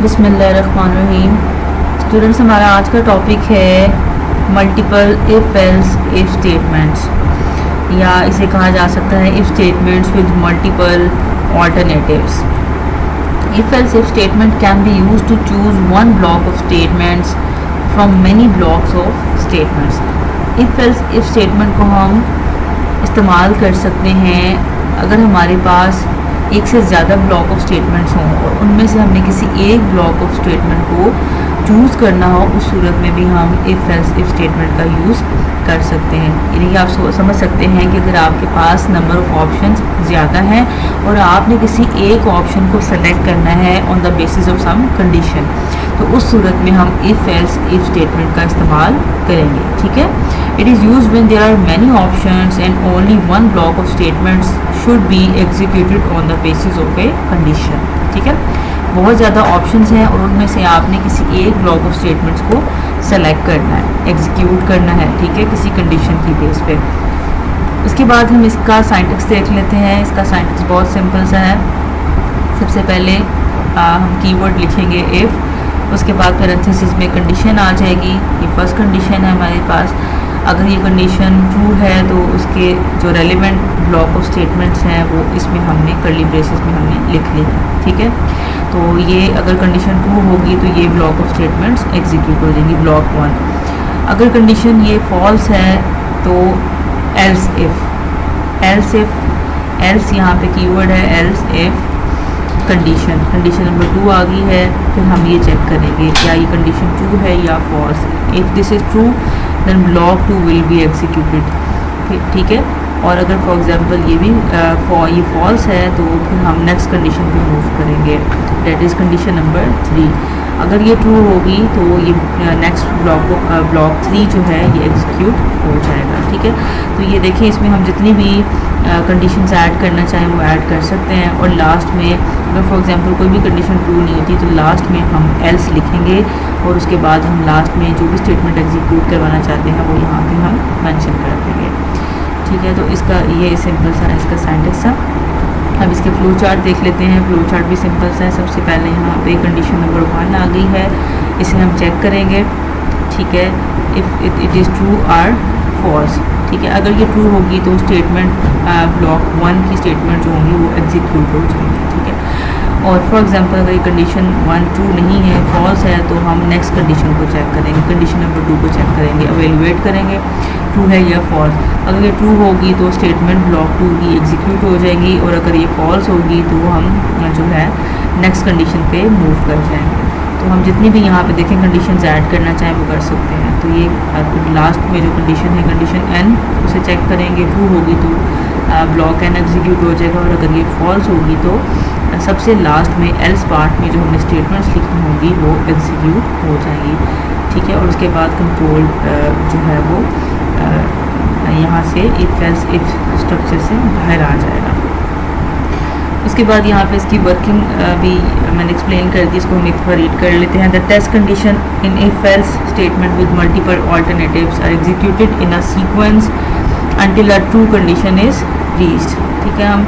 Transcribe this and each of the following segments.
बिस्मिल्लाहिर्रहमानिर्रहीम। स्टूडेंट्स, हमारा आज का टॉपिक है multiple if else if statements, या इसे कहा जा सकता है if statements with multiple alternatives. If else if statement can be used to choose one block of statements from many blocks of statements. If else if statement को हम इस्तेमाल कर सकते हैं अगर हमारे पास एक से ज़्यादा ब्लॉक ऑफ स्टेटमेंट्स हों और उनमें से हमने किसी एक ब्लॉक ऑफ स्टेटमेंट को चूज़ करना हो, उस सूरत में भी हम इफ़ एल्स इफ स्टेटमेंट का यूज़ कर सकते हैं। यानी आप समझ सकते हैं कि अगर आपके पास नंबर ऑफ़ ऑप्शंस ज़्यादा हैं और आपने किसी एक ऑप्शन को सेलेक्ट करना है on the basis of some condition, तो उस सूरत में हम इफ़ एल्स इफ स्टेटमेंट का इस्तेमाल करेंगे। ठीक है। It is used when there are many options and only one block of statements should be executed on the basis of a condition. ठीक है। बहुत ज़्यादा ऑप्शंस हैं और उनमें से आपने किसी एक ब्लॉक ऑफ स्टेटमेंट्स को सेलेक्ट करना है, एग्जीक्यूट करना है। ठीक है, किसी कंडीशन की बेस पे। उसके बाद हम इसका साइंटेक्स देख लेते हैं। इसका साइंटेक्स बहुत सिंपल सा है। सबसे पहले हम कीवर्ड लिखेंगे इफ़, उसके बाद पैरेंथेसिस में कंडीशन आ जाएगी। ये फर्स्ट कंडीशन है हमारे पास। अगर ये कंडीशन ट्रू है तो उसके जो रेलिवेंट ब्लॉक ऑफ स्टेटमेंट्स हैं वो इसमें हमने कर्ली ब्रेसेस में हमने लिख ली। ठीक है। तो ये अगर कंडीशन ट्रू होगी तो ये ब्लॉक ऑफ स्टेटमेंट्स एग्जीक्यूट हो जाएंगी, ब्लॉक 1। अगर कंडीशन ये फॉल्स है तो एल्स इफ़ एल्स यहाँ पे कीवर्ड है एल्स इफ़ कंडीशन नंबर 2 आ गई है। फिर हम ये चेक करेंगे क्या ये कंडीशन ट्रू है या false. If this is true then block 2 will be executed. ठीक है। और अगर फॉर एग्जांपल ये फॉल्स है तो फिर हम नेक्स्ट कंडीशन पे मूव करेंगे, दैट इज़ कंडीशन नंबर 3। अगर ये ट्रू होगी तो ये नेक्स्ट ब्लॉक 3 जो है ये एग्जीक्यूट हो जाएगा। ठीक है। तो ये देखिए, इसमें हम जितनी भी कंडीशंस ऐड करना चाहें वो ऐड कर सकते हैं। और लास्ट में अगर फॉर एग्जांपल कोई भी कंडीशन ट्रू नहीं होती तो लास्ट में हम एल्स लिखेंगे और उसके बाद हम लास्ट में जो भी स्टेटमेंट एग्जीक्यूट करवाना चाहते हैं वो यहाँ पे हम मेंशन कर देंगे। ठीक है। तो इसका ये सिंपल सा इसका साइंटेक्स था। अब इसके फ्लो चार्ट देख लेते हैं। फ्लो चार्ट भी सिंपल सा है। सबसे पहले यहाँ पे कंडीशन नंबर 1 आ गई है, इसे हम चेक करेंगे। ठीक है। If it is true or false. ठीक है। अगर ये ट्रू होगी तो स्टेटमेंट ब्लॉक 1 की स्टेटमेंट जो होंगी वो एग्जीक्यूट हो जाएंगी। ठीक है। और फॉर एग्जांपल अगर ये कंडीशन 1 ट्रू नहीं है, फॉल्स है, तो हम नेक्स्ट कंडीशन को चेक करेंगे, कंडीशन नंबर 2 को चेक करेंगे, एवेलुएट करेंगे ट्रू है या फॉल्स। अगर ये ट्रू होगी तो स्टेटमेंट ब्लॉक 2 की एग्जीक्यूट हो जाएंगी और अगर ये फॉल्स होगी तो हम जो है नेक्स्ट कंडीशन पे मूव कर जाएंगे। तो हम जितनी भी यहाँ पे देखें कंडीशंस ऐड करना चाहें वो कर सकते हैं। तो ये लास्ट में जो कंडीशन है कंडीशन n, उसे चेक करेंगे। ट्रू होगी तो ब्लॉक n एग्जीक्यूट हो जाएगा और अगर ये फॉल्स होगी तो सबसे लास्ट में एल्स पार्ट में जो हमने स्टेटमेंट्स लिखी होंगी वो एग्जीक्यूट हो जाएगी। ठीक है। और उसके बाद कंट्रोल जो है वो यहाँ से इफ एल्स इफ स्ट्रक्चर से बाहर आ जाएगा। उसके बाद यहाँ पे इसकी वर्किंग भी मैंने एक्सप्लेन कर दी, इसको हम एक बार रीड कर लेते हैं। The test condition in if else statement with multiple alternatives are executed in a sequence until a true condition is reached. ठीक है। हम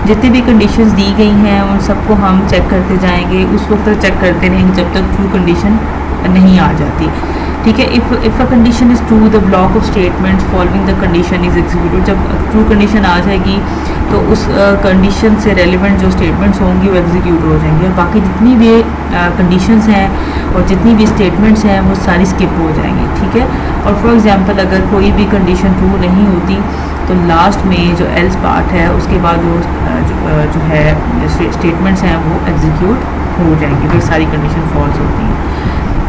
जितनी भी कंडीशंस दी गई हैं उन सबको हम चेक करते जाएंगे, उस वक्त तक चेक करते रहेंगे जब तक ट्रू कंडीशन नहीं आ जाती। ठीक है। If a condition is true the block of statements following the condition is executed. जब ट्रू कंडीशन आ जाएगी तो उस कंडीशन से रेलिवेंट जो स्टेटमेंट्स होंगी वो एग्जीक्यूट हो जाएंगी और बाकी जितनी भी कंडीशंस हैं और जितनी भी स्टेटमेंट्स हैं वो सारी स्किप हो जाएंगी। ठीक है। और फॉर एग्जांपल अगर कोई भी कंडीशन ट्रू नहीं होती तो लास्ट में जो एल्स पार्ट है उसके बाद जो है स्टेटमेंट्स हैं वो एग्जीक्यूट हो जाएंगी, फिर सारी कंडीशन फॉल्स होती हैं।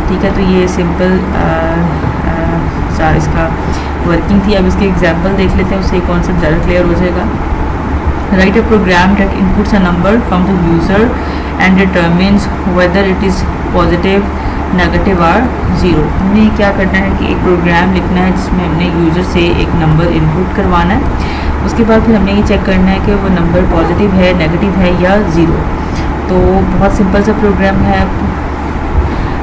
ठीक है। तो ये सिंपल इसका वर्किंग थी। अब इसके एग्जांपल देख लेते हैं, उससे कॉन्सेप्ट ज़्यादा क्लियर हो जाएगा। Write a program that inputs a number from the user and determines whether it is positive, negative और ज़ीरो। हमने क्या करना है कि एक प्रोग्राम लिखना है जिसमें हमने यूज़र से एक नंबर इनपुट करवाना है। उसके बाद फिर हमने ये चेक करना है कि वो नंबर पॉजिटिव है, नेगेटिव है या ज़ीरो। तो बहुत सिंपल सा प्रोग्राम है।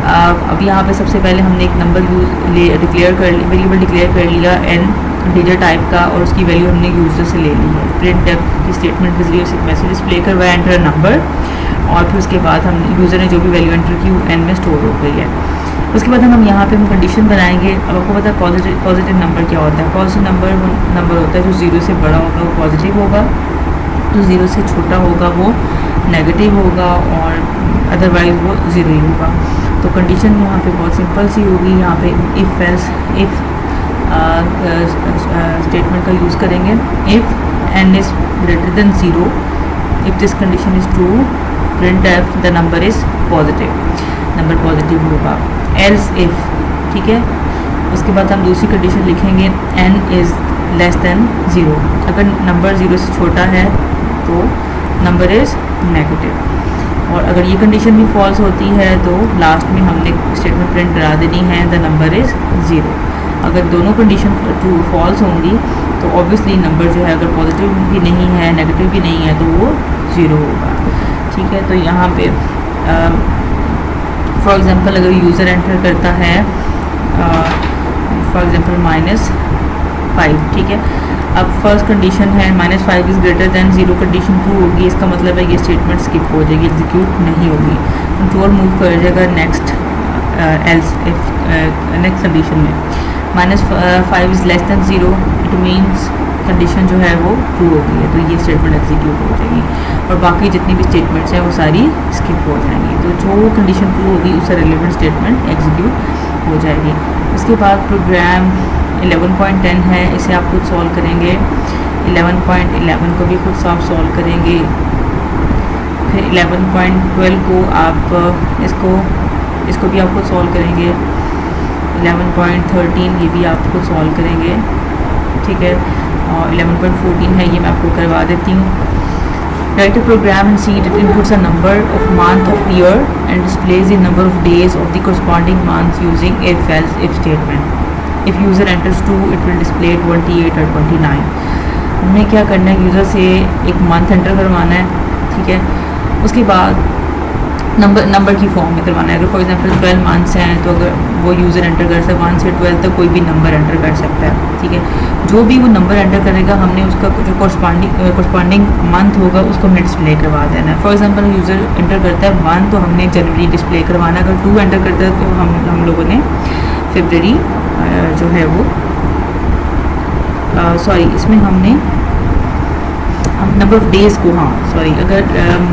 अब यहाँ पे सबसे पहले हमने एक नंबर वेरिएबल डिक्लेयर कर लिया n इंटीजर टाइप का और उसकी वैल्यू हमने यूज़र से ले ली है। प्रिंट की स्टेटमेंट के जरिए उसे मैसेज डिस्प्ले करवाया एंटर नंबर। और फिर उसके बाद हम यूज़र ने जो भी वैल्यू एंटर की वो एन में स्टोर हो गई है। उसके बाद हम यहाँ पे हम कंडीशन बनाएंगे। अब आपको पता है पॉजिटिव नंबर क्या होता है। पॉजिटिव नंबर वो नंबर होता है जो ज़ीरो से बड़ा होगा वो पॉजिटिव होगा, जो ज़ीरो से छोटा होगा वो नेगेटिव होगा, और अदरवाइज़ वो ज़ीरो ही होगा। तो कंडीशन यहाँ पे बहुत सिंपल सी होगी। यहाँ पे इफ़ एल्स इफ़ स्टेटमेंट का यूज़ करेंगे। If n is greater than zero, if this condition is true, printf the number is positive, number positive होगा। एल्स इफ़, ठीक है। उसके बाद हम दूसरी कंडीशन लिखेंगे n is less than zero. अगर नंबर ज़ीरो से छोटा है तो नंबर इज़ नेगेटिव, और अगर ये कंडीशन भी फॉल्स होती है तो लास्ट में हमने स्टेटमेंट प्रिंट करा देनी है द नंबर इज़ ज़ीरो। अगर दोनों कंडीशन ट्रू फॉल्स होंगी तो ऑब्वियसली नंबर जो है अगर पॉजिटिव भी नहीं है नेगेटिव भी नहीं है तो वो ज़ीरो होगा, ठीक है। तो यहाँ पे फॉर एग्ज़ाम्पल अगर यूज़र एंटर करता है फॉर एग्ज़ाम्पल -5, ठीक है। अब फर्स्ट कंडीशन है -5 is greater than zero, condition true होगी, इसका मतलब है ये स्टेटमेंट स्किप हो जाएगी, एग्जीक्यूट नहीं होगी। कंट्रोल मूव कर जाएगा next else if next condition में -5 is less than zero, it means condition जो है वो ट्रू हो गई है, तो ये स्टेटमेंट एग्जीक्यूट हो जाएगी, और बाकी जितनी भी स्टेटमेंट्स हैं वो सारी स्किप हो जाएंगी। तो जो कंडीशन ट्रू होगी उससे रिलेवेंट स्टेटमेंट एग्जीक्यूट हो जाएगी। उसके बाद प्रोग्राम 11.10 है, इसे आप खुद सॉल्व करेंगे। 11.11 को भी खुद आप सॉल्व करेंगे। फिर 11.12 को आप इसको भी आप खुद सॉल्व करेंगे। 11.13 ये भी आप खुद सॉल्व करेंगे, ठीक है। और 11.14 है, ये मैं आपको करवा देती हूँ। Write a program and see it inputs a number of month of year and displays the number of days of the corresponding month using if else if statement. If user enters 2, it will display 28 or 29. हमने क्या करना है, user से एक month enter करवाना है, ठीक है। उसके बाद नंबर की फॉर्म में करवाना है। अगर फॉर एग्जांपल 12 मंथ्स हैं तो अगर वो यूज़र एंटर कर सकता है 1 से 12 तक कोई भी नंबर एंटर कर सकता है, ठीक है। जो भी वो नंबर एंटर करेगा हमने उसका जो कॉरस्पॉन्डिंग मंथ होगा उसको हमने डिस्प्ले करवा देना है। फॉर एग्जांपल यूज़र एंटर करता है 1 तो हमने जनवरी डिस्प्ले करवाना है। अगर 2 एंटर करता है तो हम लोगों ने फरवरी जो है वो इसमें हमने नंबर ऑफ़ डेज़ को, अगर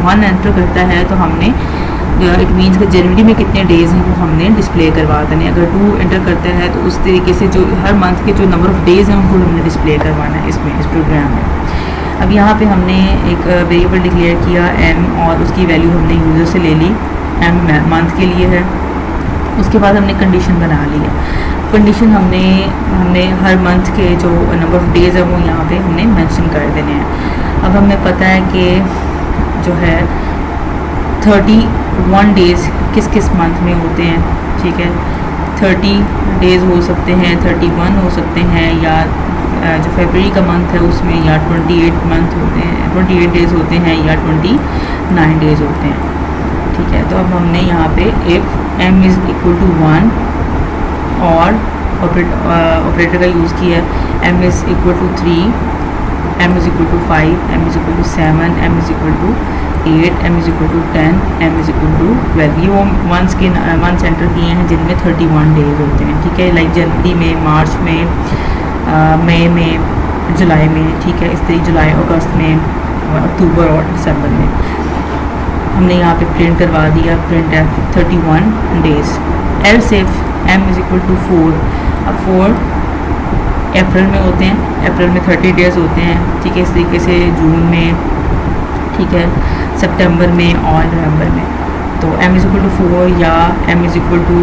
1 एंटर करता है तो हमने इट मीन्स कि जनवरी में कितने डेज़ हैं वो हमने डिस्प्ले करवा देने। अगर 2 एंटर करता है तो उस तरीके से जो हर मंथ के जो नंबर ऑफ़ डेज़ हैं उनको हमने डिस्प्ले करवाना है इसमें, इस प्रोग्राम में। अब यहाँ पे हमने एक वेरिएबल डिक्लेयर किया m, और उसकी वैल्यू हमने यूज़र से ले ली, m मंथ के लिए है। उसके बाद हमने कंडीशन बना ली है। कंडीशन हमने हर मंथ के जो नंबर ऑफ़ डेज़ है वो यहाँ पे हमने मेंशन कर देने हैं। अब हमें पता है कि जो है 31 डेज़ किस किस मंथ में होते हैं, ठीक है। 30 डेज़ हो सकते हैं, 31 हो सकते हैं, या जो फरवरी का मंथ है उसमें या 28 मंथ होते हैं, 28 डेज़ होते हैं, या 29 डेज़ होते हैं, ठीक है। तो अब हमने यहाँ पे if m is equal to 1 or operator का यूज़ किया है। m is equal to 3, m is equal to 5, m is equal to 7, m is equal to 8, m is equal to 10, m is equal to 12। ये वो months enter किए हैं जिनमें 31 days होते हैं, ठीक है। लाइक जनवरी में, मार्च में, मई में, जुलाई में, ठीक है। इस तरीके जुलाई, अगस्त में, अक्टूबर और दिसंबर में हमने यहाँ पे प्रिंट करवा दिया, प्रिंट है 31 days. Else if m is equal to 4, अब 4 अप्रैल में होते हैं, अप्रैल में 30 डेज़ होते हैं, ठीक है। इस तरीके से जून में, ठीक है, सितंबर में और नवंबर में। तो m इज़ इक्वल टू 4 या m is equal to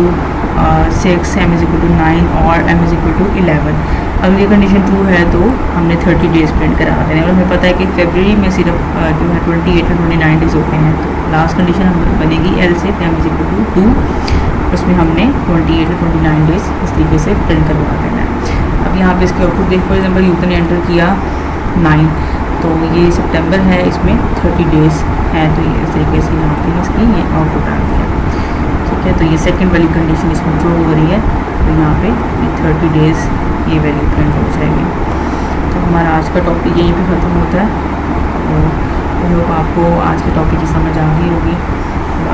6, m is equal to 9 और m इज़ इक्वल टू 11। अगर ये कंडीशन ट्रू है तो हमने 30 डेज़ प्रिंट करा देने। और हमें पता है कि फरवरी में सिर्फ जो है 28 और 29 डेज़ होते हैं, तो लास्ट कंडीशन हमारी बनेगी एल से m इज़ इक्वल टू 2, उसमें हमने 28 और 29 डेज़ इस तरीके से प्रिंट करवा देना है। अब यहाँ पे इसके आउटपुट देख, फॉर एग्जाम्पल यूज़र ने एंटर किया 9, तो ये सितंबर है, इसमें 30 डेज़ है, तो ये इस तरीके से यहाँ पे इसकी ये आउटपुट आ गया, ठीक है। तो ये सेकंड वाली कंडीशन इसमें ट्रू हो रही है, तो यहाँ पे 30 डेज़ ये वैल्यू प्रिंट हो जाएगी। तो हमारा आज का टॉपिक यहीं पे ख़त्म होता है। तो आई होप आपको आज की टॉपिक की समझ आ गई होगी।